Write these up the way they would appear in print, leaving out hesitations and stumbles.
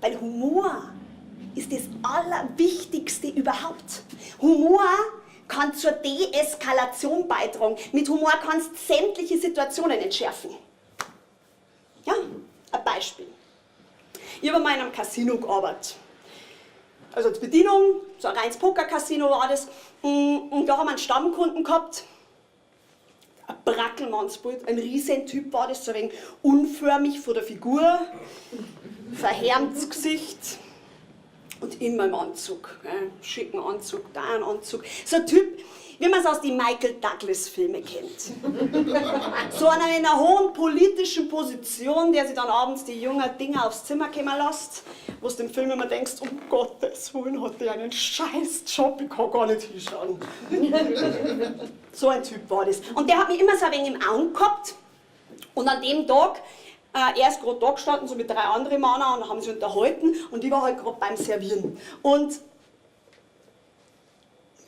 Weil Humor ist das Allerwichtigste überhaupt. Humor kann zur Deeskalation beitragen. Mit Humor kannst du sämtliche Situationen entschärfen. Ja, ein Beispiel. Ich habe mal in einem Casino gearbeitet. Also als Bedienung, so ein reines Poker-Casino war das. Und da haben wir einen Stammkunden gehabt. Ein Brackelmannsbild, ein Riesentyp war das, so ein wenig unförmig von der Figur, verhärmtes Gesicht und immer im Anzug. Schicken Anzug, da ein Anzug. So ein Typ, wie man es aus den Michael Douglas-Filmen kennt. So einer in einer hohen politischen Position, der sich dann abends die jungen Dinger aufs Zimmer kommen lässt, wo du im Film immer denkst, um Gottes Willen hat der einen scheiß Job, ich kann gar nicht hinschauen. So ein Typ war das. Und der hat mich immer so ein wenig im Auge gehabt. Und an dem Tag, er ist gerade da gestanden, so mit 3 anderen Männern, und haben sich unterhalten. Und ich war halt gerade beim Servieren. Und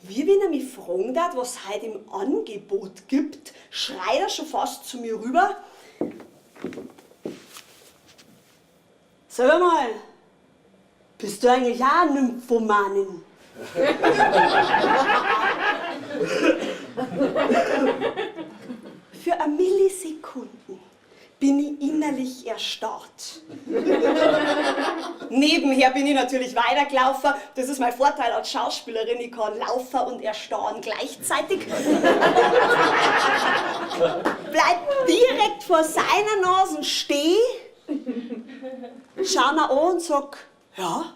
wie wenn er mich fragen darf, was es heute im Angebot gibt, schreit er schon fast zu mir rüber. Sag mal, bist du eigentlich auch eine Nymphomanin? Für eine Millisekunde bin ich innerlich erstarrt. Nebenher bin ich natürlich weitergelaufen. Das ist mein Vorteil als Schauspielerin. Ich kann laufen und erstarren gleichzeitig. Bleib direkt vor seiner Nase stehen, schau ihn an und sag, ja.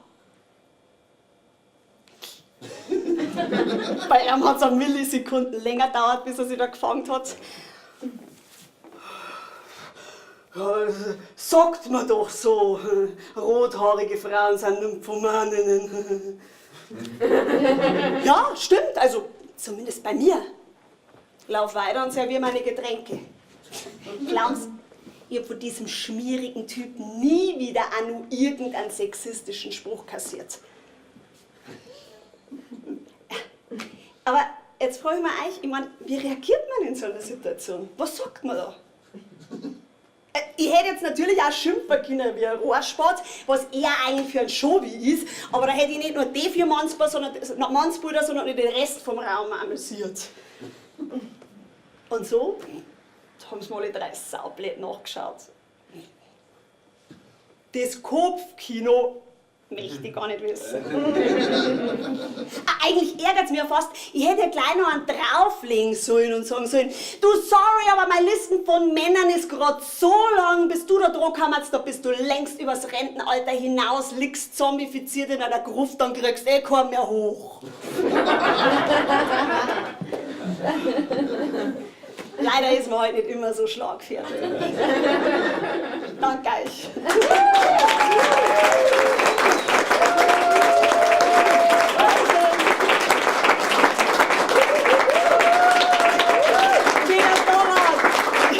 Bei ihm hat es eine Millisekunde länger gedauert, bis er sich da gefangen hat. Ja, sagt man doch so, rothaarige Frauen sind Nymphomaninnen. Ja, stimmt, also zumindest bei mir. Lauf weiter und serviere meine Getränke. Glaubst, ich habe von diesem schmierigen Typen nie wieder auch nur irgendeinen sexistischen Spruch kassiert. Aber jetzt frage ich mich euch, ich meine, wie reagiert man in so einer Situation? Was sagt man da? Ich hätte jetzt natürlich auch schimpfen können wie ein Rohrspatz, was eher eigentlich für ein Showy ist, aber da hätte ich nicht nur die 4 Mannsbilder, sondern den Rest vom Raum amüsiert. Und so haben sie mal alle 3 saublöd nachgeschaut. Das Kopfkino möchte ich gar nicht wissen. Eigentlich ärgert es mich ja fast, ich hätte ja gleich noch einen drauflegen sollen und sagen sollen, du, sorry, aber meine Listen von Männern ist gerade so lang, bis du da dran kommst, da bist du längst übers Rentenalter hinaus, liegst zombifiziert in einer Gruft, dann kriegst du keinen mehr hoch. Leider ist man halt nicht immer so schlagfertig. Danke euch.